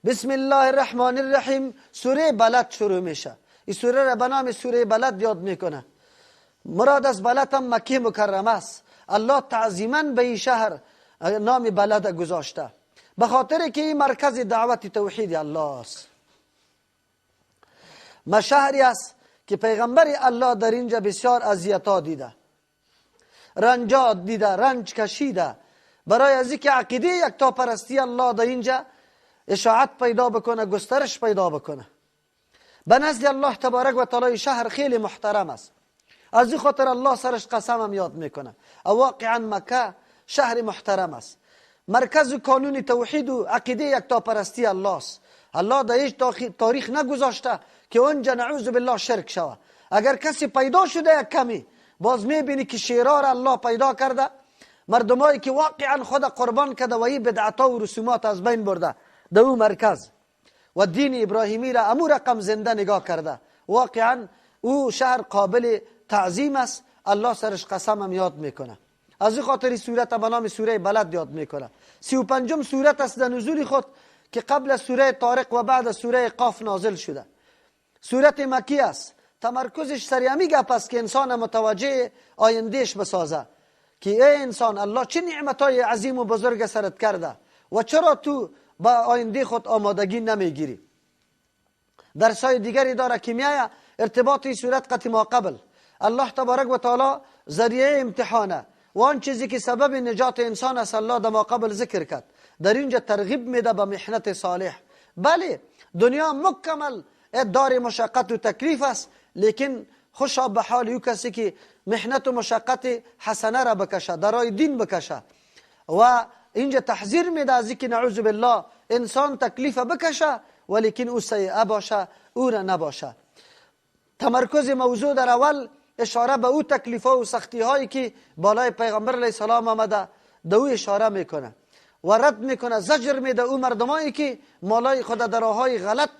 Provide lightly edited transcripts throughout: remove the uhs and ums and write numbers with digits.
بسم الله الرحمن الرحیم سوره بلد شروع میشه. این سوره را به نام سوره بلد یاد میکنه. مراد از بلد هم مکه مکرمه است. الله تعظیما به این شهر نام بلد گذاشته به خاطر که این مرکز دعوت توحید الله است. ما شهری است که پیغمبر الله در اینجا بسیار اذیت‌ها دیده، رنجات دیده، رنج کشیده، برای از اینکه عقیده یکتاپرستی الله در اینجا اشاعت پیدا بکنه، گسترش پیدا بکنه. به نزد الله تبارک و تعالی شهر خیلی محترم است. از این خاطر الله سرش قسم هم یاد میکنه. واقعا مکه شهر محترم است، مرکز کانون توحید و عقیده یکتاپرستی الله است. الله در هیچ تاریخ نگذاشته که اونجا نعوذ بالله شرک شود. اگر کسی پیدا شده یک کمی، باز میبینی که شیرار الله پیدا کرده، مردمایی که واقعا خود قربان کرده و این بدعتا و رسومات از بین برده در او مرکز و دین ابراهیمی را امو رقم زنده نگاه کرده. واقعا او شهر قابل تعظیم است. الله سرش قسم هم یاد میکنه. از این خاطر سورت به نام سوره بلد یاد میکنه. 35م سورت است در نزول خود که قبل از سوره طارق و بعد از سوره قاف نازل شده. سورت مکی است. تمرکزش سر همین گپ است که انسان متوجه آیندهش بسازه که ای انسان الله چه نعمتهای عظیم و بزرگ سرت کرده و چرا تو با آینده خود آمادگی نمیگیری. درسای دیگری داره که میایه ارتباط این صورت قط ما قبل. الله تبارک و تعالی ذریعه امتحانه و آن چیزی که سبب نجات انسان است الله در ما قبل ذکر کرد. در اینجا ترغیب میده به محنت صالح. بله دنیا مکمل دار مشقت و تکلیف است، لیکن خوشا به حال او کسی که محنت و مشقت حسنه را بکشه، درای دین بکشه. و اینجا تحذیر میده از اینکه نعوذ بالله انسان تکلیف بکشه ولیکن او سیئه باشه، او را نباشه. تمرکز موضوع در اول اشاره به او تکلیف و سختی هایی که بالای پیغمبر علیه السلام آمده در او اشاره میکنه و رد میکنه، زجر میده او مردمایی که مالای خود در راههای غلط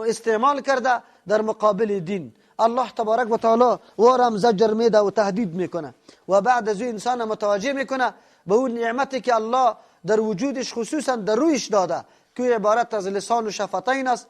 استعمال کرده در مقابل دین. الله تبارک و تعالی وارم زجر میده و تهدید میکنه و بعد از او انسان متوجه میکنه به اون نعمتی که الله در وجودش خصوصا در رویش داده که عبارت از لسان و شفتین است،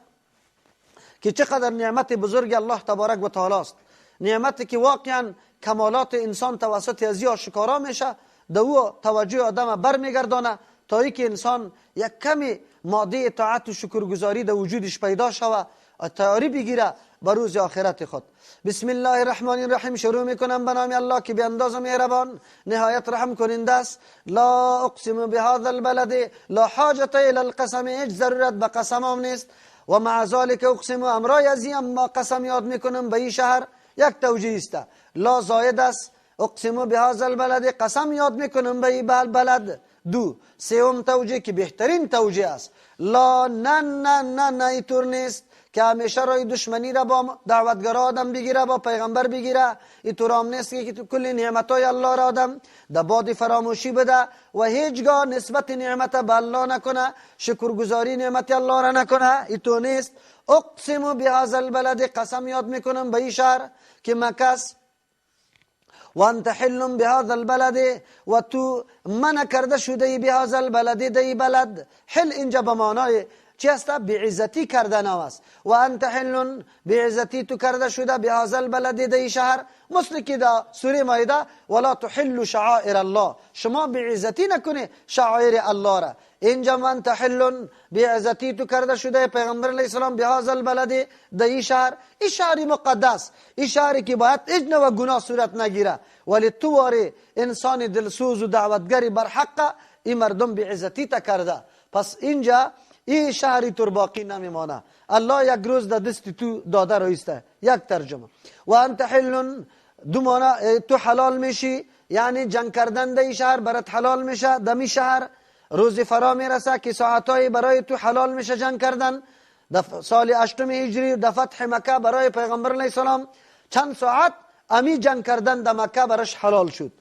که چقدر نعمت بزرگ الله تبارک و تعالی است. نعمتی که واقعا کمالات انسان توسط از این آشکارا میشه، در او توجه آدم برمیگردانه تا اینکه انسان یک کمی ماده اطاعت و شکرگزاری در وجودش پیدا شود و تیاری بگیره بر روز آخرت خود. بسم الله الرحمن الرحیم شروع میکنم به نام الله که به اندازه مهربان نهایت رحم کننده است. لا اقسم بهذا البلد، لا حاجت الى القسم، هیچ ضرورت به قسم هم نیست. و مع ذلك اقسم، امرای ازیم ما قسم یاد میکنم به این شهر. یک توجیه است، لا زاید است، اقسم بهذا البلد قسم یاد میکنم به این بلد. دو سوم توجیه که بهترین توجیه است، لا نه نه نه نه اینطور نیست که همیشه رای دشمنی را با دعوتگرا آدم بگیره، با پیغمبر بگیره. اینطور هم نیست که کل نعمتهای الله را آدم در باد فراموشی بده و هیچگاه نسبت نعمت به الله نکنه، شکرگزاری نعمت الله را نکنه. اینطور نیست. اقسم بهذا البلد قسم یاد میکنم به این شهر که مکه است. و انت حل بهذا البلد، و تو منع کرده شده بهذا البلد، دی بلد. حل اینجا به معنای چی است؟ بعزتی کردن است. و انت حل بعزتی تو کرده شده بهذا البلد، دی شهر. مثل که در سوره مائده ولا تحل شعائر الله، شما بعزتی نکنی شعائر الله را. اینجا من تحل بعزتی تو کرده شده پیغمبر علیه السلام بهذا البلد، دی شهر. این شهر مقدس، این شهری که باید اجنه و گناه صورت نگیره، ولی تو واری انسان دلسوز و دعوتگری بر حق این مردم بعزتی تا کرده. پس اینجا این شهری تر باقی نمیمانه. الله یک روز در دست تو داده رایسته. یک ترجمه. و انت حل، دو معنی، تو حلال میشی، یعنی جنگ کردن در این شهر برات حلال میشه. دمی شهر روز فرا میرسه که ساعتایی برای تو حلال میشه جنگ کردن. سال 8 هجری در فتح مکه برای پیغمبر علیه السلام چند ساعت امی جنگ کردن در مکه برش حلال شد.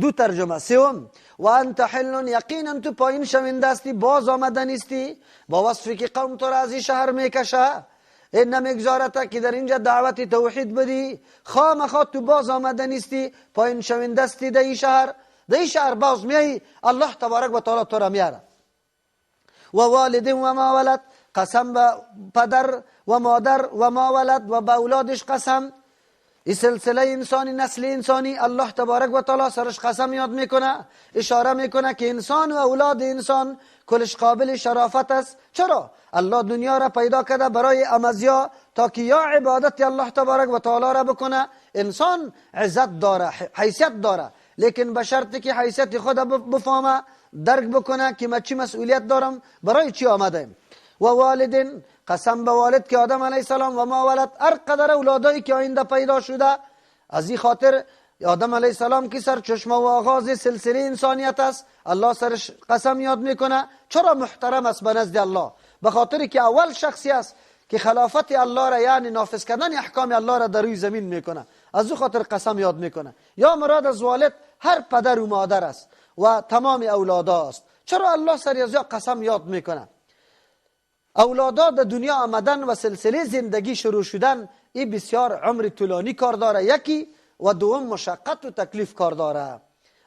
دو ترجمه. سوم، و انت حل، یقینا تو پایین شونده استی، باز آمدن استی با وصفی که قوم تو را از این شهر میکشه. این نمیگذارته که در اینجا دعوت توحید بدی، خامخا تو باز آمدن استی، پایین شونده استی در این شهر. در این شهر باز میای الله تبارک و تعالی تو را میاره. و والد و ما ولد، قسم به پدر و مادر و ما ولد و به اولادش قسم. این سلسله انسانی، نسل انسانی، الله تبارک و تعالی سرش قسم یاد میکنه، اشاره میکنه که انسان و اولاد انسان کلش قابل شرافت است. چرا؟ الله دنیا را پیدا کرده برای امزیا تا که یا عبادت الله تبارک و تعالی را بکنه. انسان عزت داره، حیثیت داره، لیکن به شرطی که حیثیت خود بفهمه، درک بکنه که من چی مسئولیت دارم، برای چی آمدم. و والدین، قسم به والد که آدم علیه السلام و ما ولد، هر قدر اولادایی که آینده پیدا شده. از این خاطر آدم علیه السلام که سرچشمه و آغاز سلسله انسانیت است، الله سرش قسم یاد میکنه. چرا محترم است به نزد الله؟ به خاطر که اول شخصی است که خلافت الله را، یعنی نافذ کردن احکام الله را در روی زمین میکنه، از او خاطر قسم یاد میکنه. یا مراد از والد هر پدر و مادر است و تمام اولادا است. چرا الله سر از قسم یاد میکنه؟ اولادا در دنیا آمدن و سلسله زندگی شروع شدن، این بسیار عمر طولانی کار داره، یکی، و دوم مشقت و تکلیف کار داره.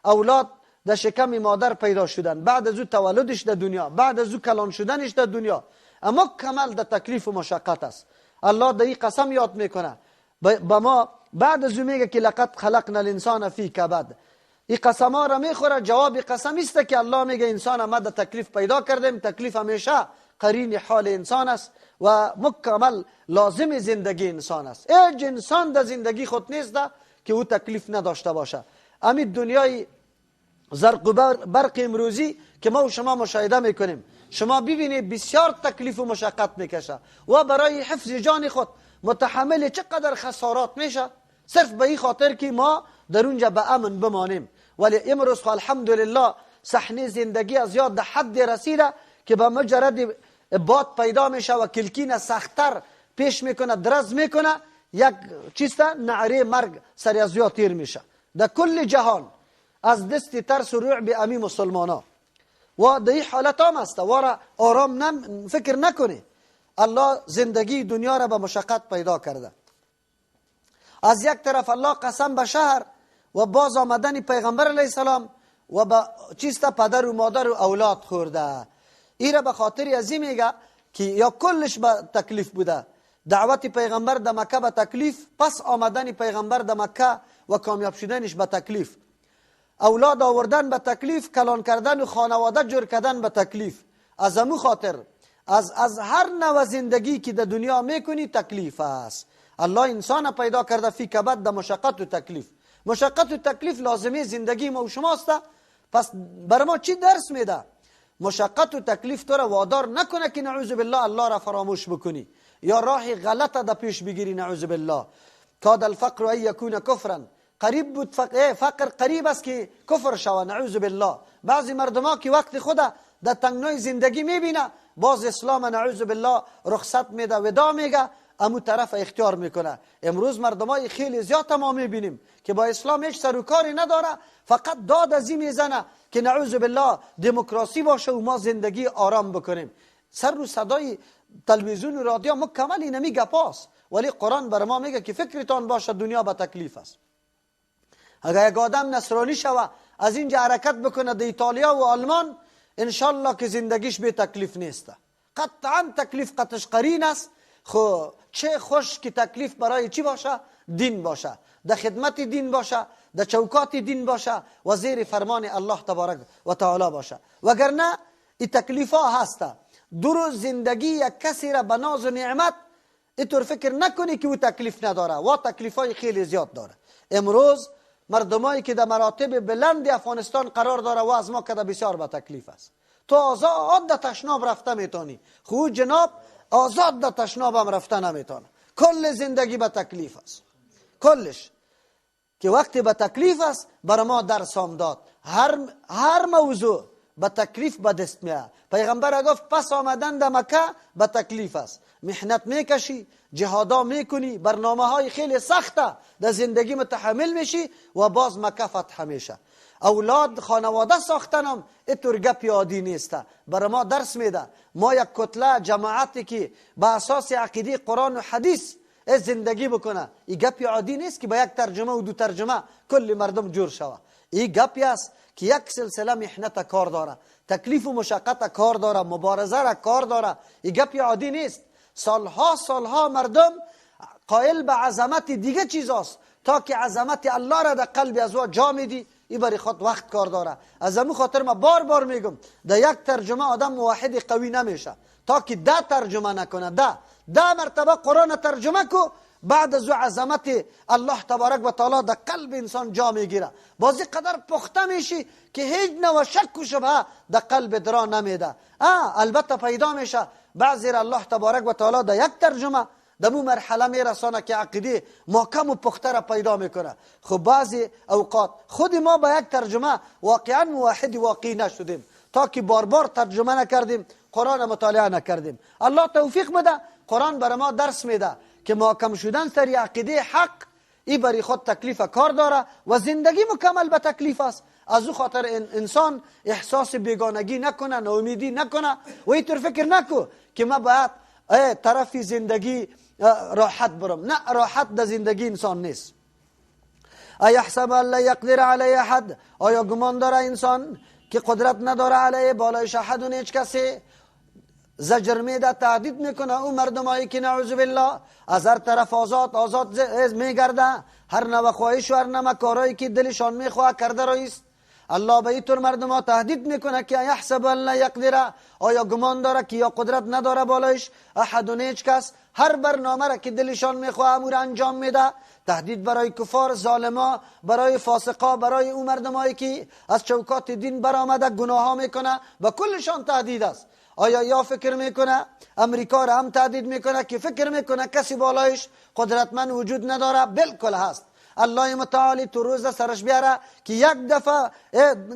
اولاد در شکم مادر پیدا شدن، بعد از او تولدش در دنیا، بعد از او کلان شدنش در دنیا، اما کمال در تکلیف و مشقت است. الله در این قسم یاد میکنه با ما. بعد از او میگه که لقد خلقنا الانسان فی کبد. این قسم ها را میخوره. جواب قسم است که الله میگه انسان ما در تکلیف پیدا کردیم. تکلیف همیشه قرین حال انسان است و مکمل لازم زندگی انسان است. هیچ انسان در زندگی خود نیست که او تکلیف نداشته باشه. همین دنیای زرق و برق امروزی که ما و شما مشاهده میکنیم، شما ببینید بسیار تکلیف و مشقت میکشه و برای حفظ جان خود متحمل چقدر خسارات میشه، صرف به این خاطر که ما در اونجا به امن بمانیم. ولی امروز الحمدلله صحنه زندگی از یاد حد رسیده که به مجرد باد پیدا میشه و کلکین سختتر پیش میکنه، درز میکنه، یک چیسته نعره مرگ سر از یا تیر میشه. در کل جهان از دست ترس و رعب امی مسلمان ها و در این حالت هم است و آرام فکر نکنی. الله زندگی دنیا را به مشقت پیدا کرده. از یک طرف الله قسم به شهر و باز آمدن پیغمبر علیه السلام و به چیسته پدر و مادر و اولاد خورده. این را به خاطر ازی میگه که یا کلش به تکلیف بوده. دعوت پیغمبر در مکه به تکلیف، پس آمدن پیغمبر در مکه و کامیاب شدنش به تکلیف، اولاد آوردن به تکلیف، کلان کردن و خانواده جور کردن به تکلیف. از همون خاطر از هر نوع زندگی که در دنیا میکنی تکلیف است. الله انسان پیدا کرده فی کبد، در مشقت و تکلیف. مشقت و تکلیف لازمه زندگی ما و شماست. پس بر ما چی درس میده؟ مشقت و تکلیف تو را وادار نکنه که نعوذ بالله الله را فراموش بکنی یا راه غلط در پیش بگیری. نعوذ بالله. کاد الفقر ان یکون کفرا، قریب بود فقر قریب است که کفر شوه. نعوذ بالله. بعضی مردما که وقت خود در تنگنای زندگی میبینه، باز اسلام نعوذ بالله رخصت میده، ودا میگه، امو طرف اختیار میکنه. امروز مردمای خیلی زیاد ما میبینیم که با اسلام هیچ سر و کاری نداره، فقط داد ازی میزنه که نعوذ بالله دموکراسی باشه و ما زندگی آرام بکنیم. سر و صدای تلویزیون و رادیو مکمل اینمی گپاست، ولی قرآن بر ما میگه که فکرتان باشه دنیا به تکلیف است. اگر یک آدم نصرانی شوه از اینجا حرکت بکنه در ایتالیا و آلمان، انشالله که زندگیش به تکلیف نیسته. قطعا تکلیف قطعش قرین است. خو چه خوش که تکلیف برای چی باشه؟ دین باشه، در خدمت دین باشه، در چوکات دین باشه و زیر فرمان الله تبارک و تعالی باشه. وگرنه این تکلیف ها هسته. دور زندگی یک کسی را به ناز و نعمت اینطور فکر نکنی که او تکلیف نداره و تکلیف های خیلی زیاد داره. امروز مردمایی که در مراتب بلند افغانستان قرار داره و از ما کده بسیار به تکلیف است. تو آزاد در تشناب رفته میتونی، خود جناب آزاد در تشناب هم رفته نمیتونه. کل زندگی به تکلیف است، کلش. که وقتی به تکلیف است بر ما درس هم داد. هر موضوع به تکلیف به دست میاد. پیغمبر گفت پس آمدن در مکه به تکلیف است. محنت میکشی، جهادا میکنی، برنامه های خیلی سخته در زندگی متحمل میشی و باز مکه فتح میشه. اولاد خانواده ساختنم اینطور گپی عادی نیسته. برای ما درس میده. ما یک کتله جماعتی که به اساس عقیده قرآن و حدیث زندگی بکنه، این گپی عادی نیست که با یک ترجمه و دو ترجمه کل مردم جور شوه. این گپی است که یک سلسله محنت کار داره، تکلیف و مشقت کار داره، مبارزه را کار داره. این گپ عادی نیست. سالها مردم قائل به عظمت دیگه چیزاست، تا که عظمت الله را در قلب از او جا میدی، این برای خود وقت کار داره. از همون خاطر ما بار میگم در یک ترجمه آدم موحد قوی نمیشه تا که 10 ترجمه نکنه. 10 مرتبه قرآن ترجمه کو، بعد از عظمت الله تبارک و تعالی در قلب انسان جا میگیره. بازی قدر پخته میشی که هیچ نوع شک و شبهه در قلب درا نمیده. البته پیدا میشه بعضی را الله تبارک و تعالی در یک ترجمه در مو مرحله میرسانه که عقیده محکم و پخته را پیدا میکنه. خب بعضی اوقات خود ما با یک ترجمه واقعا موحد واقعی نشدیم، تا که بار ترجمه نکردیم، قرآن مطالعه نکردیم. الله توفیق بده، قرآن برای ما درس میده که محکم شدن سر عقیده حق ای برای خود تکلیف کار داره و زندگی مکمل به تکلیف است. از او خاطر انسان احساس بیگانگی نکنه، ناامیدی نکنه و اینطور فکر نکو که ما باید طرفی زندگی راحت برم. نه، راحت در زندگی انسان نیست. ایحسب ان لا یقدر علیه احد، آیا گمان داره انسان که قدرت نداره علیه بالایش احد هیچ کسی؟ زجر میده، تهدید میکنه او مردمایی که نعوذ بالله از هر طرف آزاد میگرده، هر نوع خواهش و هر نوع کارایی که دلشان میخواه کرده رایست. الله به اینطور مردم تهدید میکنه که یحسب ان لا یقدر، آیا گمان داره که یا قدرت نداره بالایش احد هیچ کس؟ هر برنامه را که دلشان میخواه امور انجام میده. تهدید برای کفار، ظالما، برای فاسقا، برای او مردمایی که از چوکات دین برآمده گناه ها میکنه، و کلشان تهدید است. آیا یا فکر میکنه امریکا را هم تهدید میکنه که فکر میکنه کسی بالایش قدرتمند وجود نداره؟ بالکل هست. الله متعالی تو روز سرش بیاره که یک دفعه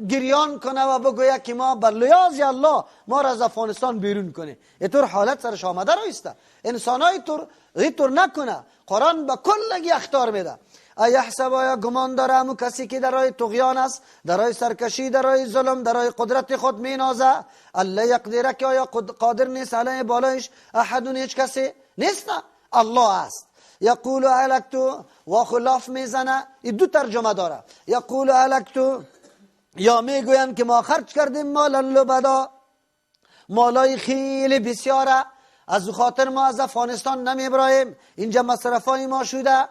گریان کنه و بگویه که ما بر لیاز الله ما را از افغانستان بیرون کنه. اینطور حالت سرش آمده رایسته. انسان های اینطور نکنه. قرآن به کلگی اخطار میده. ایحسب، آیا گمان داره همون کسی که در راه طغیان است، در راه سرکشی، در راه ظلم، در راه قدرت خود مینازه، الله یقدره، که آیا قادر نیست علیه بالایش احد هیچ کسی نیست؟ الله است. یقول هلکتو، و خلاف میزنه. این 2 ترجمه داره. یقول هلکتو، یا میگوین که ما خرج کردیم مالا لبدا، مالای خیلی بسیاره، از خاطر ما از افغانستان نمیبرایم، اینجا مصرفای ما شده.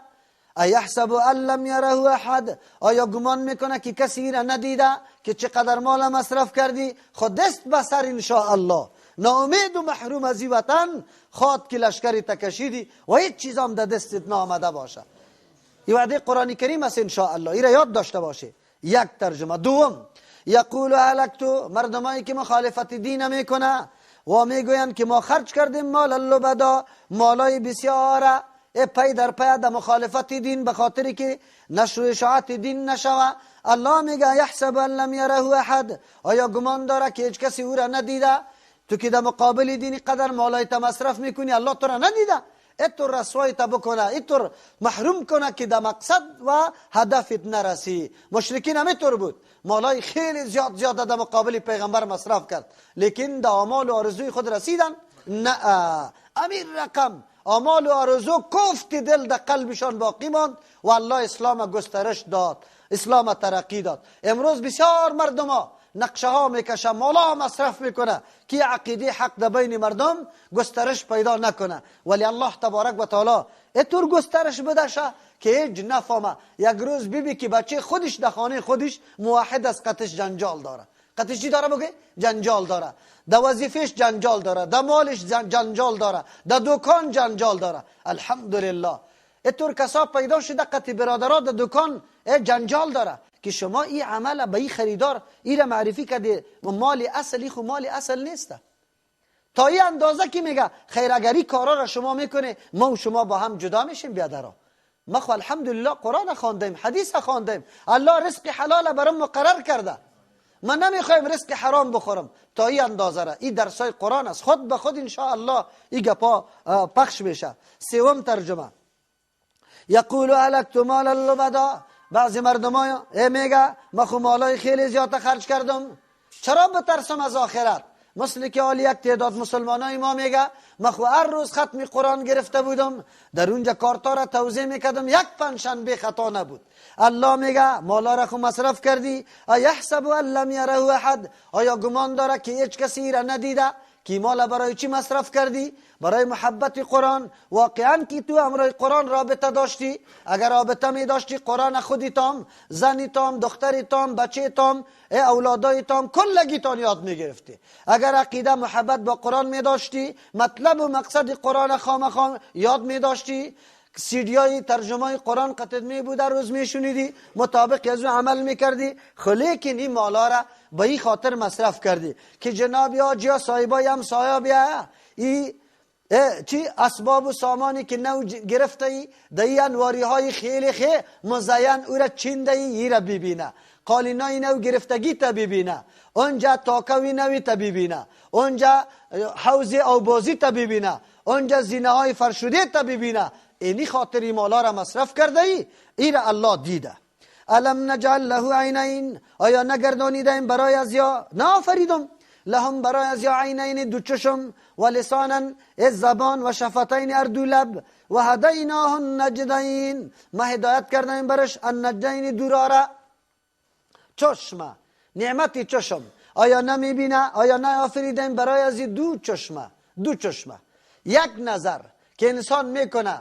ایحسب ان لم یره احد، آیا گمان میکنه که کسی را ندیده که چقدر مال مصرف کردی؟ خود دست بسر انشاءالله. ناامید و محروم از این وطن خواد که لشکری تکشیدی و هیچ چیز هم در دستت نامده باشه. این وعده قرآن کریم است انشاءالله، این را یاد داشته باشه. یک ترجمه. دوم، یقول هلکتو، مردمایی که مخالفت دین میکنه و میگویند که ما خرج کردیم مال لبدا، مالای بسیاره، پی در پی در مخالفت دین، به خاطری که نشر و اشاعت دین نشوه. الله میگه یحسب ان لم یره احد، آیا گمان داره که هیچ کسی او را ندیده؟ تو که در مقابل دین قدر مالایت مصرف میکنی، الله تو را ندیده؟ اینطور رسوایت بکنه، اینطور محروم کنه که در مقصد و هدفت نرسی. مشرکین هم اینطور بود، مالای خیلی زیاد در مقابل پیغمبر مصرف کرد، لیکن در آمال و آرزوی خود رسیدن؟ نه. امیر رقم آمال و آرزو کفت دل در قلبشان باقی ماند و الله اسلام گسترش داد، اسلام ترقی داد. امروز بسیار مردم ها نقشه ها میکشه، مالا مصرف میکنه که عقیده حق در بین مردم گسترش پیدا نکنه، ولی الله تبارک و تعالی اینطور گسترش بدشه که هیچ نفهمه. یک روز بیبی که بچه خودش در خانه خودش موحد از قطش جنجال داره. قطش چی داره بگه؟ جنجال داره. در وظیفهش جنجال داره، در مالش جنجال داره، در دکان جنجال داره. الحمدلله اینطور کسا پیدا شده قطع برادرها در دکان جنجال داره که شما این عمل به این خریدار این معرفی کردی مال اصلی، خو مال اصل نیسته. تا این اندازه که میگه خیرگری کارا را شما میکنه، ما و شما با هم جدا میشیم بیادرها. ما خو الحمدلله قرآن خواندیم، حدیث خواندیم، الله رزق حلال برام مقرر کرده. من نمیخوایم رزق حرام بخورم. تا این اندازه را این درسای قرآن است، خود به خود انشاءالله این گپا پخش بشه. سوم ترجمه، یقول هلکت مالا لبدا، بعضی مردم ها میگه ما خو مالای خیلی زیاد خرج کردم، چرا بترسم از آخرت؟ مثل که حال یک تعداد مسلمانای ما میگه من خو هر روز ختم قرآن گرفته بودم، در اونجا کارتا را توضیح میکردم، یک پنجشنبه خطا نبود. الله میگه مالا را خو مصرف کردی، ایحسب ان لم یره احد، آیا گمان داره که هیچ کسی را ندیده که مالا برای چی مصرف کردی؟ برای محبت قرآن. واقعا که تو امروز قرآن رابطه داشتی؟ اگر رابطه می داشتی قرآن خودیتام، زنیتام، دختریتام، بچه‌تام، اولادایتام کلگیتان یاد می گرفتی. اگر عقیده محبت با قرآن می داشتی، مطلب و مقصد قرآن خام یاد می داشتی، سیدیای ترجمه قرآن قطعه می بوده روز می شنیدی، مطابق از اون عمل می کردی. لیکن این مالا را به این خاطر مصرف کردی که جناب آجیا صاحبای هم صاحب ای چی اسباب و سامانی که نو گرفته ای دایی انواری های خیلی مزین او را چینده ای را ببینه، قالینای نو گرفتگی تا ببینه، اونجا تاکوی نوی تا ببینه، اونجا حوض او بازی تا ببینه، اونجا زینه های فرشوده تا ببینه. اینی خاطری مالا را مصرف کرده ای، ای را الله دیده. الم نجعل له عینین، آیا نگردانیدیم برای از یا نافریدم لهم برای از یا عینین دو چشم و لسانا زبان و شفتین اردو لب و هدیناه النجدین، ما هدایت کردیم برش النجدین دوراره چشم، نعمت چشم. آیا نمیبینه؟ آیا نیافریدیم برای از دو چشم یک نظر که انسان میکنه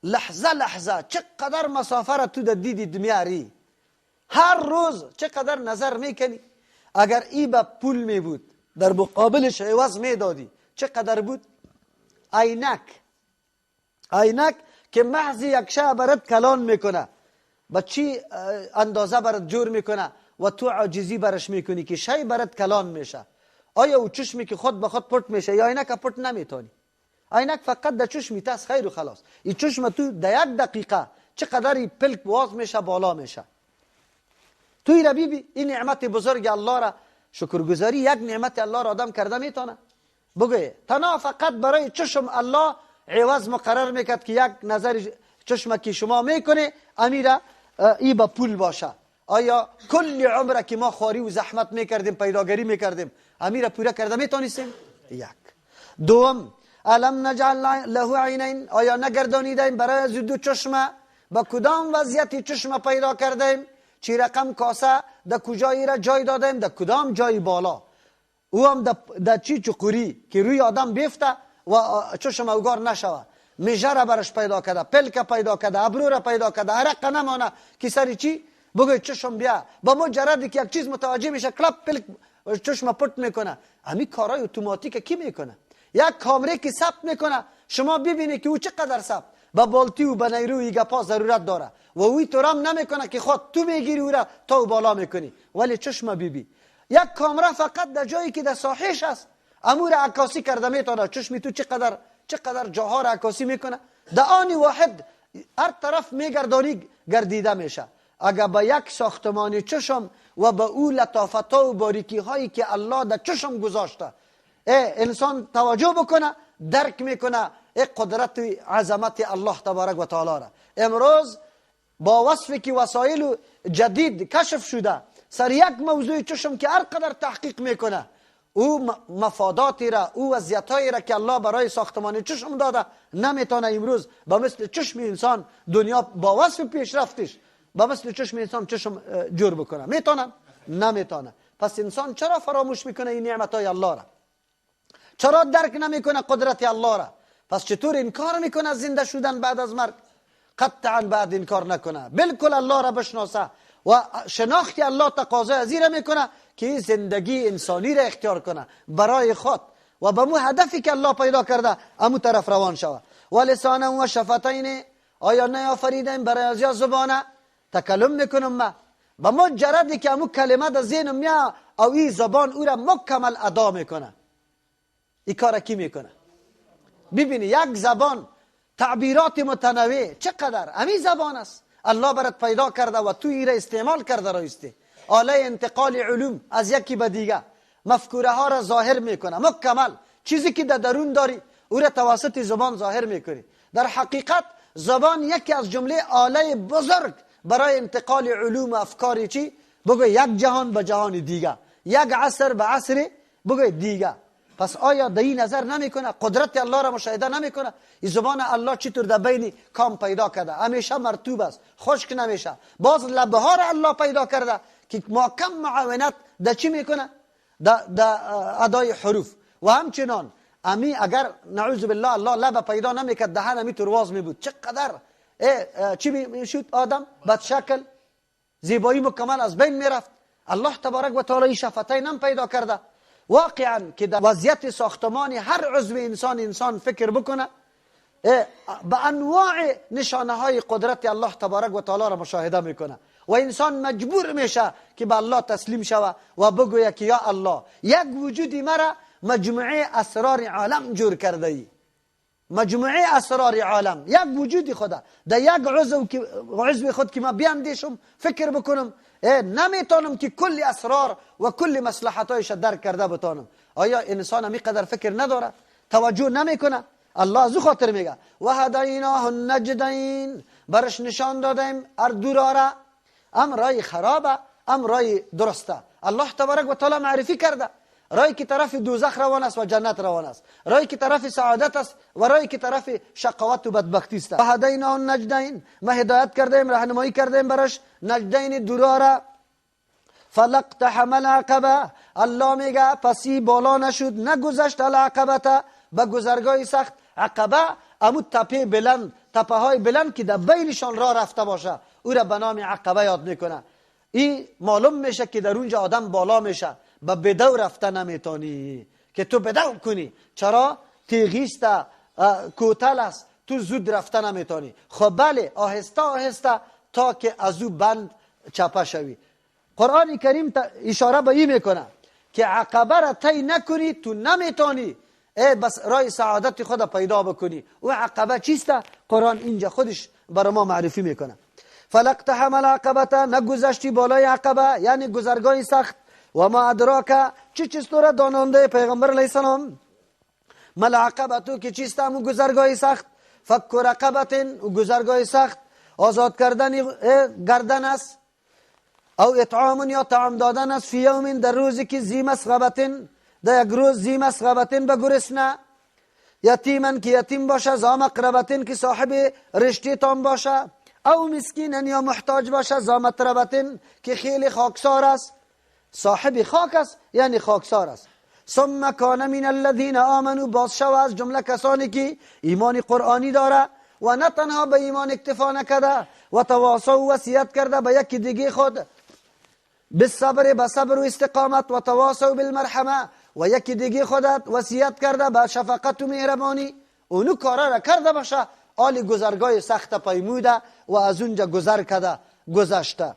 لحظه چقدر مسافه را تو دیدید میاری، هر روز چقدر نظر میکنی. اگر ای به پول می بود در مقابلش عوض میدادی چقدر بود؟ عینک که محض یک شب برات کلان میکنه، با چی اندازه برات جور میکنه و تو عاجزی برش میکنی که شی برات کلان میشه. آیا او چشمی که خود به خود پرت میشه یا عینک پرت نمیتونی؟ عینک فقط در چشمی تاست خیر و خلاص. این چشم تو در یک دقیقه چقدر پلک باز میشه بالا میشه. تو این بی این نعمت بزرگ الله را شکرگزاری، یک نعمت الله را آدم کرده میتونه؟ بگوی تنها فقط برای چشم الله عوض مقرر میکرد که یک نظر چشم که شما میکنه امیره ای با پول باشه. آیا کل عمره که ما خواری و زحمت میکردیم پیداگری میکردیم امیره پوره کرده میتونستیم؟ یک. دوم الم نجعل له عینین، آیا نگردانیدیم برای از دو چشم؟ با کدام وضعیت چشم پیدا کردیم؟ چی رقم کاسه در کجایی را جای دادیم؟ در کدام جای بالا؟ او هم در چی چقوری که روی آدم بیفته و چشم اوگار نشوه، میجه را برش پیدا کرده، پلک پیدا کرده، ابرو را پیدا کرده، عرق نمانه که سری چی؟ بگوی چشم بیا با مجردی که یک چیز متوجه میشه کلپ پلک چشم پرت میکنه. همین کارهای اتوماتیک کی میکنه؟ یک کامره که ثبت میکنه، شما ببینید که او چقدر ثبت با بالتی و با نیروی گپا ضرورت داره و اوی تو رام نمیکنه که خود تو میگیری او را تا بالا میکنی، ولی چشم بیبی یک کامره فقط در جایی که در ساحش است امور عکاسی کرده میتونه. چشمی تو چقدر جاها را عکاسی میکنه، در آن واحد هر طرف میگردانی گردیده میشه. اگر با یک ساختمان چشم و با او لطافت‌ها و باریکی هایی که الله در چشم گذاشته انسان توجه بکنه درک میکنه قدرت عظمت الله تبارک و تعالی را. امروز با وصفی که وسایل جدید کشف شده سر یک موضوع چشم که هر قدر تحقیق میکنه او مفاداتی را او وضعیتایی را که الله برای ساختمان چشم داده نمیتونه امروز با مثل چشم انسان دنیا با وصف پیشرفتش با مثل چشم انسان چشم جور بکنه. میتونه؟ نمیتونه. پس انسان چرا فراموش میکنه این نعمتهای الله را؟ چرا درک نمیکنه قدرت الله را؟ پس چطور انکار میکنه زنده شدن بعد از مرگ؟ قطعا بعد انکار نکنه، بالکل الله را بشناسه و شناخت الله تقاضا از این میکنه که زندگی انسانی را اختیار کنه برای خود و به مو هدفی که الله پیدا کرده امو طرف روان شوه. و لسانا و شفتین، آیا نیافریدیم برای از زبانه تکلم میکنم ما به مجردی که امو کلمه در ذهنم میاد او این زبان او را مکمل ادا میکنه. این کار کی میکنه؟ ببینی یک زبان تعبیرات متنوع چقدر همین زبان است الله برات پیدا کرده و تو این را استعمال کرده رایسته. آله انتقال علوم از یکی به دیگه مفکوره ها را ظاهر میکنه مکمل. چیزی که در درون داری او را توسط زبان ظاهر میکنی. در حقیقت زبان یکی از جمله آله بزرگ برای انتقال علوم و افکار چی؟ بگو یک جهان به جهان دیگه، یک عصر به عصر بگو دیگه. پس آیا در این نظر نمیکنه قدرت الله را مشاهده نمیکنه؟ این زبان الله چطور در بین کام پیدا کرده، همیشه مرطوب است، خشک نمیشه. باز لبه ها را الله پیدا کرده که محکم معاونت در چی میکنه؟ در ادای حروف. و همچنان امی اگر نعوذ بالله الله لبه پیدا نمیکرد دهن امی ترواز میبود، چقدر چی میشد؟ آدم بد شکل، زیبایی مکمل از بین میرفت. الله تبارک و تعالی شفتین هم پیدا کرده. واقعا که در وضعیت ساختمانی هر عضو انسان فکر بکنه، به انواع نشانه های قدرت الله تبارک و تعالی را مشاهده میکنه و انسان مجبور میشه که به الله تسلیم شوه و بگویه که یا الله یک وجودی مرا مجموعه اسرار عالم جور کرده ای. مجموعه اسرار عالم، یک وجودی خدا در یک عضو خود که ما بیاندیشم فکر بکنم نمیتونم که کل اسرار و کل مصلحتایش درک کرده بتانم. آیا انسان همی قدر فکر نداره؟ توجه نمیکنه؟ الله از او خاطر میگه و هدیناه النجدین، برش نشان دادیم دو را، ام رای خرابه ام رای درسته. الله تبارک و تعالی معرفی کرده رای که طرف دوزخ روان است و جنت روان است، رای که طرف سعادت است و رای که طرف شقاوت و بدبختی است. و هدیناه النجدین، ما هدایت کردیم، راهنمایی کردیم برش نجدین دو را. فلقتحم العقبه، الله میگه پسی بالا نشد، نگذشت العقبه، به گذرگاه سخت. عقبه امو تپه بلند، تپه های بلند که در بینشان راه رفته باشه او را به نام عقبه یاد میکنه. این معلوم میشه که در اونجا آدم بالا میشه، به بدو رفته نمیتونی که تو بدو کنی. چرا؟ تیغیست، کوتل است، تو زود رفته نمیتونی. خب بله، آهسته آهسته تا که از او بند چپه شوی. قرآن کریم اشاره به این میکنه که عقبه را طی نکنی تو نمیتونی بس رای سعادت خود پیدا بکنی. و عقبه چیست؟ قرآن اینجا خودش برای ما معرفی میکنه. فلقتحم العقبه، نگذشتی بالای عقبه یعنی گذرگاه سخت. و ما ادراک، چی چیز تو را دانانده پیغمبر علیه السلام؟ مل عقبه، تو که چیست همون گذرگاه سخت؟ فک رقبه، گذرگاه سخت آزاد کردن گردن است. او اطعام، یا طعام دادن است، فی یوم، در روزی که ذی مسغبه، در یک روز ذی مسغبه به گرسنه. یتیمن که یتیم باشه، ذا مقربه که صاحب رشته تام باشه. او مسکینن، یا محتاج باشه، ذا متربه که خیلی خاکسار است. صاحب خاک است یعنی خاکسار است. ثم کان من الذین آمنوا، باز شو از جمله کسانی که ایمان قرآنی داره و نه تنها به ایمان اکتفا نکرده و تواصوا وصیت کرده به یکی دیگه خود بالصبر، به صبر و استقامت، و تواصوا بالمرحمه، و یکی دیگه خودت وصیت کرده به شفقت و مهربانی. اونو کارا را کرده باشه، آل گذرگاه سخت پیموده و از اونجا گذر کرده گذشته.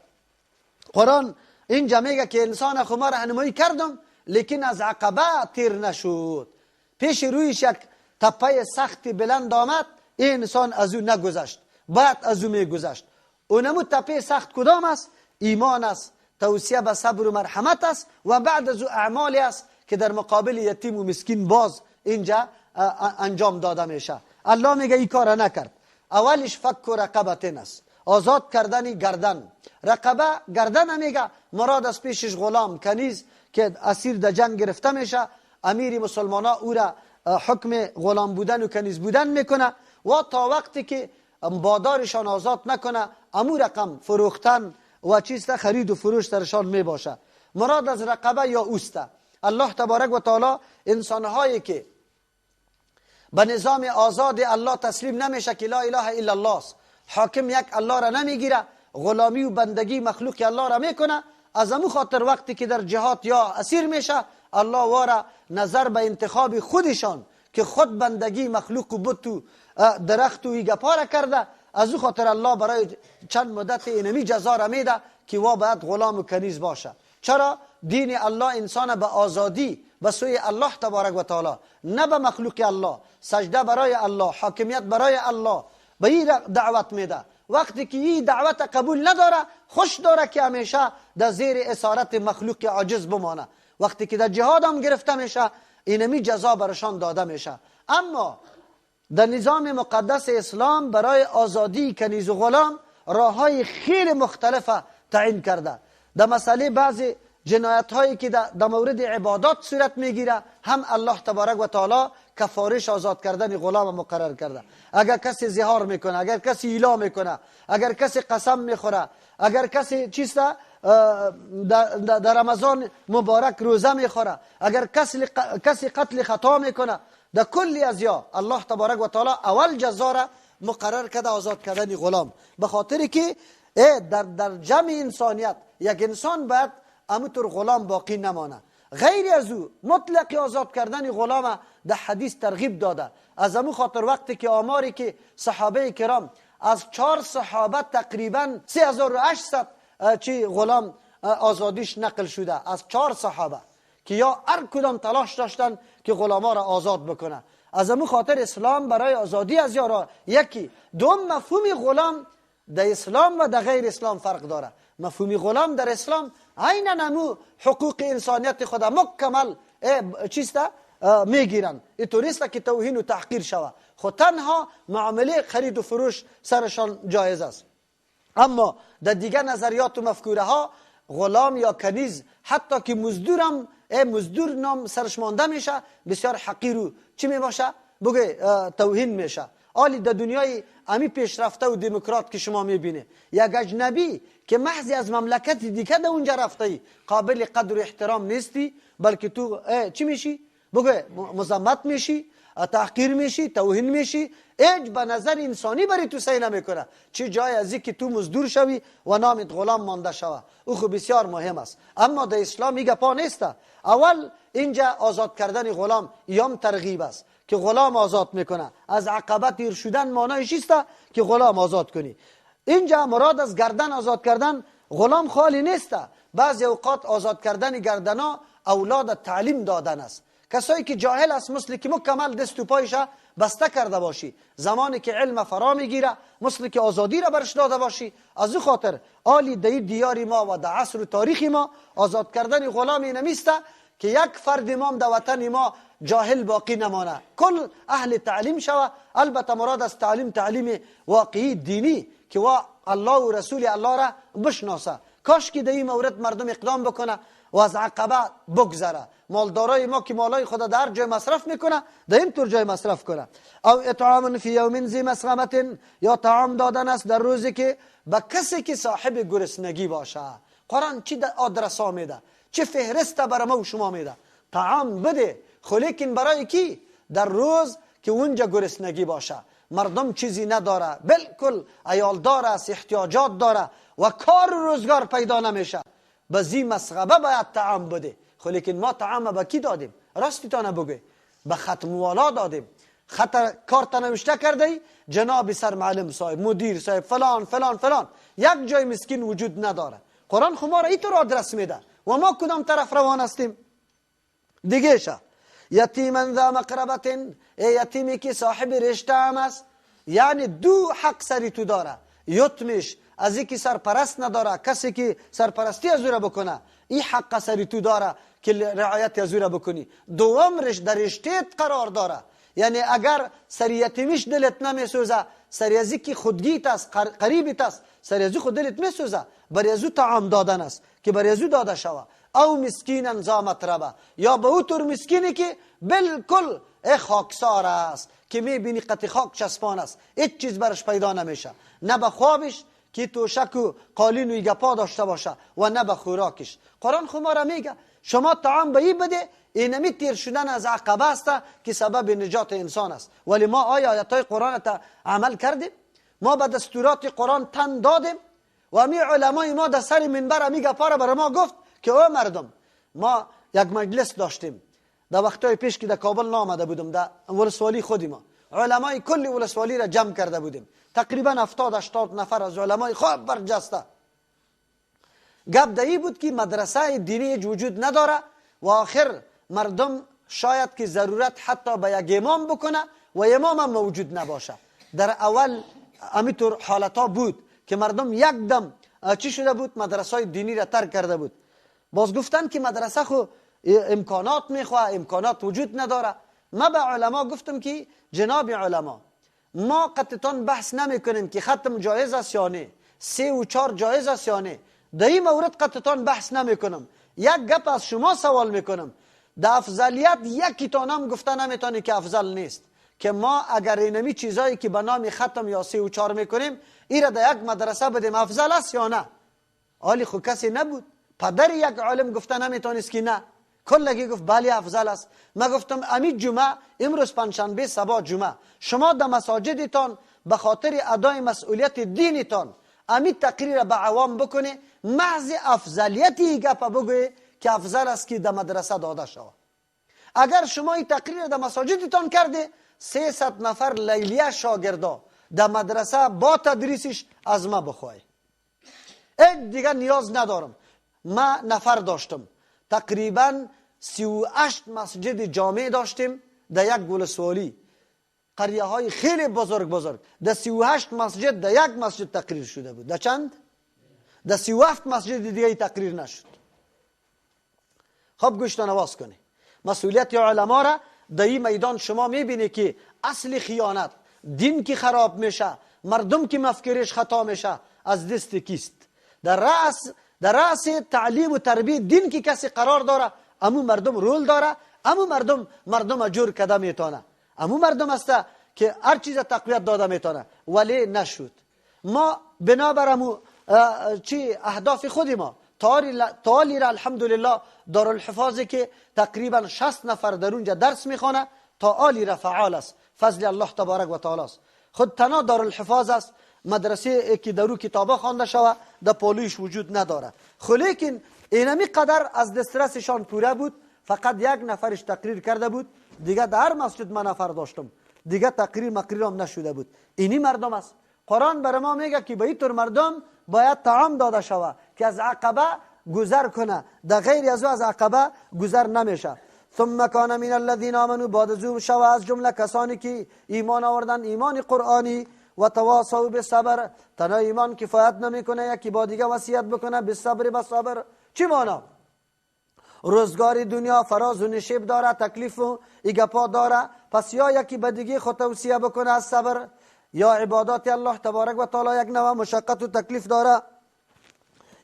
قرآن اینجا میگه که انسان خو ما راهنمایی کردم لیکن از عقبه تیر نشد، پیش رویش یک تپه سختی بلند آمد، این انسان از او نگذشت، بعد از او میگذشت. اونمو تپه سخت کدام است؟ ایمان است، توصیه به صبر و مرحمت است و بعد از او اعمالی است که در مقابل یتیم و مسکین باز اینجا انجام داده میشه. الله میگه این کار نکرد. اولش فک رقبه است، آزاد کردن گردن. رقبه گردن میگه، مراد از پیشش غلام کنیز که اسیر در جنگ گرفته میشه، امیر مسلمان ها او را حکم غلام بودن و کنیز بودن میکنه و تا وقتی که بادارشان آزاد نکنه امو رقم فروختن و چیست خرید و فروش درشان میباشه. مراد از رقبه یا اوسته. الله تبارک و تعالی انسانهایی که به نظام آزاد الله تسلیم نمیشه که لا اله الا الله است، حاکم یک الله را نمیگیره، غلامی و بندگی مخلوق الله را میکنه، از امو خاطر وقتی که در جهاد یا اسیر میشه الله واره نظر به انتخاب خودشان که خود بندگی مخلوق و بت و درخت و ایگپاره کرده، از او خاطر الله برای چند مدت اینمی جزا را میده که وا باید غلام و کنیز باشه. چرا؟ دین الله انسان به آزادی به سوی الله تبارک و تعالی، نه به مخلوق الله، سجده برای الله، حاکمیت برای الله به این دعوت میده. وقتی که این دعوت قبول نداره خوش داره که همیشه در زیر اسارت مخلوق عاجز بمانه. وقتی که در جهاد هم گرفته میشه اینمی جزا برشان داده میشه. اما در نظام مقدس اسلام برای آزادی کنیز و غلام راههای خیلی مختلفه تعیین کرده. در مسئله بعضی جنایت هایی که در مورد عبادات صورت میگیره هم الله تبارک و تعالی کفارش آزاد کردن غلام مقرر کرده. اگر کسی زهار میکنه، اگر کسی ایلا میکنه، اگر کسی قسم میخوره، اگر کسی چیسته در رمضان مبارک روزه میخوره، اگر کسی قتل خطا میکنه، در کلی ازیا الله تبارک و تعالی اول جزا را مقرر کرده آزاد کردن غلام. به خاطر که در جمع انسانیت یک انسان باید همونطور غلام باقی نمانه. غیر از او مطلق آزاد کردن غلام در حدیث ترغیب داده. از همون خاطر وقتی که آماری که صحابه کرام از 4 صحابه تقریبا 3800 چی غلام آزادیش نقل شده از 4 صحابه که یا هر کدام تلاش داشتن که غلاما را آزاد بکنه. از همون خاطر اسلام برای آزادی از یارا یکی دوم مفهوم غلام در اسلام و در غیر اسلام فرق داره. مفهوم غلام در اسلام عیناً نمو حقوق انسانیت خود مکمل چیسته میگیرن. اینطوریست که توهین و تحقیر شود، خود تنها معامله خرید و فروش سرشان جایز است. اما در دیگر نظریات و مفکوره ها غلام یا کنیز حتی که مزدورم مزدور نام سرش مانده میشه بسیار حقیر و چی میباشه بگه توهین میشه. حالی در دنیای امی پیشرفته و دموکرات که شما میبینه یک اجنبی که محضی از مملکت دیگه در اونجا رفته قابل قدر و احترام نیستی، بلکه تو چی میشی بگه مذمت میشی، تحقیر میشی، توهین میشی، ایج به نظر انسانی بری تو سعی نمیکنه. چه جای از که تو مزدور شوی و نامت غلام مانده شوه. او خب بسیار مهم است. اما در اسلام میگه پا نیسته. اول اینجا آزاد کردن غلام یام ترغیب است که غلام آزاد میکنه. از عقبه تیر شدن معنیش چیست که غلام آزاد کنی. اینجا مراد از گردن آزاد کردن غلام خالی نیست. بعضی اوقات آزاد کردن گردنا اولاد تعلیم دادن است. کسایی که جاهل است مثل که مکمل دست و پایش بسته کرده باشی، زمانی که علم فرا میگیره مثل که آزادی را برش داده باشی. از او خاطر آلی در دیار ما و در عصر و تاریخ ما آزاد کردن غلامی نمیسته که یک فرد ما در وطن ما جاهل باقی نمانه، کل اهل تعلیم شوه. البته مراد از تعلیم واقعی دینی که الله و رسول الله را بشناسه. کاش که در این مورد مردم اقدام بکنه و از عقبه بگذره. مالدارای ما که مالای خدا در جای مصرف میکنه در این طور جای مصرف کنه. او اطعام فی یوم ذی مسغمه، یا طعام دادن است در روزی که به کسی که صاحب گرسنگی باشه. قرآن چی آدرس ها میده، چه فهرست برای ما و شما میده. طعام بده، خو لیکن برای کی؟ در روز که اونجا گرسنگی باشه، مردم چیزی نداره، بالکل عیالدار است، احتیاجات داره و کار و روزگار پیدا نمیشه. بزی مسغبه باید طعام بده. خو لیکن ما طعام به کی دادیم؟ راستی تا نبگه به ختم والا دادیم. خط کارت نوشته کرده جناب سر معلم صاحب، مدیر صاحب، فلان فلان فلان. یک جای مسکین وجود نداره. قرآن خو ما را اینطور آدرس میده و ما کدام طرف روان هستیم؟ دیگه شه یتیما ذا مقربه، یتیمی که صاحب رشته هم است، یعنی دو حق سری تو داره. یتمش از اینکه سرپرست نداره، کسی که سرپرستی از او را بکنه این حق سری تو داره که رعایت از او را بکنی. دوم در رشتهت قرار داره، یعنی اگر سر یتیمیش دلت نمیسوزه، سر از اینکه خودگیت است، قریبت است، سر از خود دلت میسوزه، برای از او طعام دادن است که برای از او داده شوه. او مسکینا ذا متربه، یا به او طور مسکینی که بالکل خاکسار است که میبینی قطع خاک چسبان است، هیچ چیز برش پیدا نمیشه، نه به خوابش که توشک و قالین و گپا داشته باشه و نه به خوراکش. قرآن خو ما را میگه شما طعام به این بده، اینمی تیر شدن از عقبه است که سبب نجات انسان است. ولی ما آیا آیاتای قرآن تا عمل کردیم؟ ما به دستورات قرآن تن دادیم؟ و امی علمای ما در سر منبر امی گپا را برای ما گفت که او مردم، ما یک مجلس داشتیم در وقتای پیش که در کابل نامده بودم، در ولسوالی خودی ما علمای کلی ولسوالی را جمع کرده بودیم، تقریبا 70-80 نفر از علمای خوب برجسته. گپ دایی بود که مدرسه دینی وجود نداره و آخر مردم شاید که ضرورت حتی به یک امام بکنه و امام هم موجود نباشه. در اول همینطور حالتا بود که مردم یک دم چی شده بود؟ مدرسه دینی را ترک کرده بود. باز گفتن که مدرسه خو امکانات میخواه، امکانات وجود نداره. ما به علما گفتم که جناب علما، ما قطعتان بحث نمی کنیم که ختم جایز است یا نه، 3 و 4 جایز است یا نه. در این مورد قطعتان بحث نمی کنم. یک گپ از شما سوال میکنم، در افضلیت یکی تا نام گفته نمیتونی که افضل نیست، که ما اگر اینمی چیزایی که به نام ختم یا 3 و 4 میکنیم ایره در یک مدرسه بدیم افضل است یا نه؟ آلی خود کسی نبود، پدر یک عالم گفته نمیتونست که نه، کلگی گفت بله افضل است. ما گفتم امی جمعه، امروز پنجشنبه، صباح جمعه، شما در مساجدتان به خاطر ادای مسئولیت دینتان امی تقریر به عوام بکنه، محض افضلیتی گپ بگوی که افضل است که در مدرسه داده شود. اگر شما این تقریر در مساجدتان کرده، 300 نفر لیلیه شاگردا در مدرسه با تدریسش از ما بخواه. این دیگر نیاز ندارم. ما نفر داشتم، تقریبا 38 مسجد جامع داشتیم در یک گلسوالی، قریه های خیلی بزرگ. در 38 مسجد در یک مسجد تقریر شده بود. در چند؟ در 37 مسجد دیگه تقریر نشد. خب گوش نواز کنی. مسئولیت علما را در این میدان شما میبینی که اصل خیانت، دین که خراب میشه، مردم که مفکرش خطا میشه، از دست کیست؟ در رأس تعلیم و تربیت دین که کسی قرار داره، امو مردم رول داره، امو مردم جور کده میتونه، امو مردم است که هر چیز تقویت داده میتونه، ولی نشد. ما بنابر امو اهداف خودی ما تالی را الحمدلله دارالحفاظی که تقریبا 60 نفر در اونجا درس میخونه، تا آلی را فعال است، فضل الله تبارک و تعالی است. خود تنها دارالحفاظ است، مدرسه که درو کتابا خوانده شوه در پالویش وجود نداره. خو لیکن اینمی قدر از دسترسشان پوره بود، فقط یک نفرش تقریر کرده بود، دیگه در هر مسجد من نفر داشتم، دیگه تقریر هم نشده بود. اینی مردم است. قرآن بر ما میگه که به این طور مردم باید طعام داده شوه که از عقبه گذر کنه، در غیر از عقبه گذر نمیشه. ثم کان من الذین آمنوا، بعد از او شوه از جمله کسانی که ایمان آوردن، ایمان قرآنی، و تواصوا بالصبر، تنها ایمان کفایت نمیکنه، یکی با دیگه وصیت بکنه بالصبر، بصبر. چی معنا؟ روزگار دنیا فراز و نشیب داره، تکلیف و ایگپا داره، پس یا یکی به دیگه خود توصیه بکنه از صبر، یا عبادات الله تبارک و تعالی یک نوع مشقت و تکلیف داره،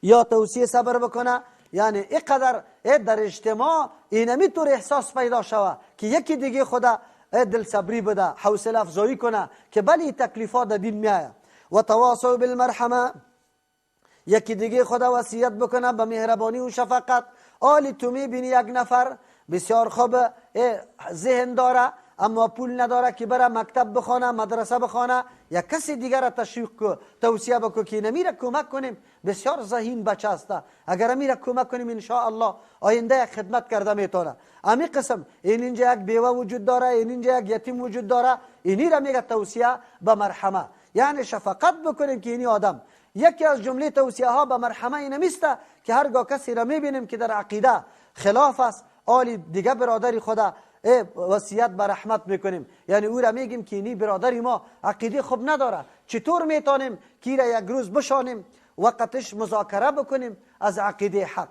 یا توصیه صبر بکنه. یعنی اینقدر در اجتماع اینمی طور احساس پیدا شوه که یکی دیگه خدا دل صبری بده، حوصله افزایی کنه که بلی تکلیفات دین میایه. و تواصوا بالمرحمه، یکی دیگه خدا وصیت بکنه به مهربانی و شفقت. آلی تو میبینی یک نفر بسیار خوب ذهن داره اما پول نداره که بره مکتب بخونه، مدرسه بخونه، یا کسی دیگر را تشویق کو، توصیه بکو که نمیره کمک کنیم، بسیار ذهین بچه است، اگر میره کمک کنیم ان شاء الله آینده یک خدمت کرده میتونه. امی قسم اینجا یک بیوه وجود داره، اینجا یک یتیم وجود داره، اینی را میگه توصیه به مرحمه، یعنی شفقت بکنیم که اینی آدم. یکی از جمله توصیه ها به مرحمه این نیسته که هرگاه کسی را میبینیم که در عقیده خلاف است، آلی دیگه برادری خدا وصیت به رحمت میکنیم، یعنی او را میگیم که اینی برادری ما عقیده خوب نداره، چطور میتونیم که را یک روز بشانیم، وقتش مذاکره بکنیم از عقیده حق.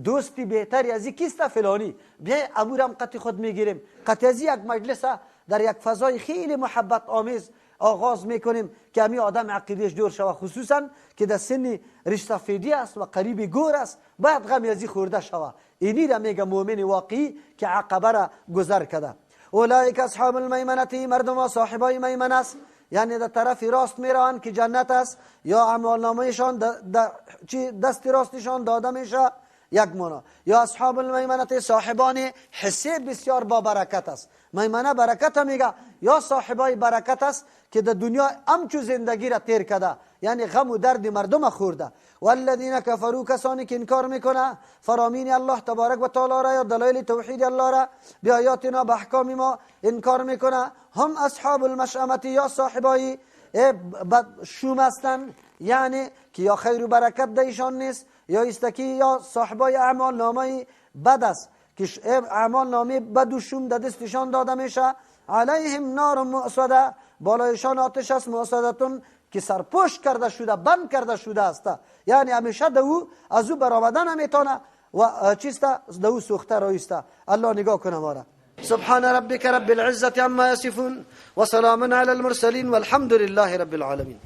دوستی بهتری از این کیست؟ فلانی. بیا امورم قطع خود میگیریم، قطع از یک مجلس در یک فضای خیلی محبت آمیز آغاز میکنیم که امی آدم عقیدهش دور شود، خصوصا که در سن رشتفیدی است و قریب گور است، باید غمی ازی خورده شود. اینی را میگه مؤمن واقعی که عقبه را گذر کرده. اولئک اصحاب المیمنه، مردم ها صاحبای میمنه است، یعنی در طرف راست میروان که جنت است، یا اعمال نامهشان دست راستشان داده میشه، یک مانا. یا اصحاب المیمنه، صاحبان حصه بسیار با برکت است. میمنه برکت میگه، یا صاحبای برکت است که در دنیا همچو زندگی را تیر کرده، یعنی غم و درد مردم خورده. والذین کفروا، کسانی که انکار میکنه فرامین الله تبارک و تعالی را یا دلایل توحید الله را، به آیاتنا به احکام ما انکار میکنه، هم اصحاب المشأمه، یا صاحبای شوم هستند، یعنی که یا خیر و برکت دیشان نیست، یا استکی، یا صاحبای اعمال نامه بد است که اعمال نامه بد و شوم در دستشان داده میشه. علیهم نار مؤصده، بالایشان آتش است، مؤصدتون که سرپوش کرده شده، بند کرده شده است، یعنی همیشه دو از او برآمدن نمیتونه و چیست دو سوخته رایسته. الله نگاه کنه ما را. سبحان ربك رب العزة عما يصفون وسلام على المرسلين والحمد لله رب العالمين.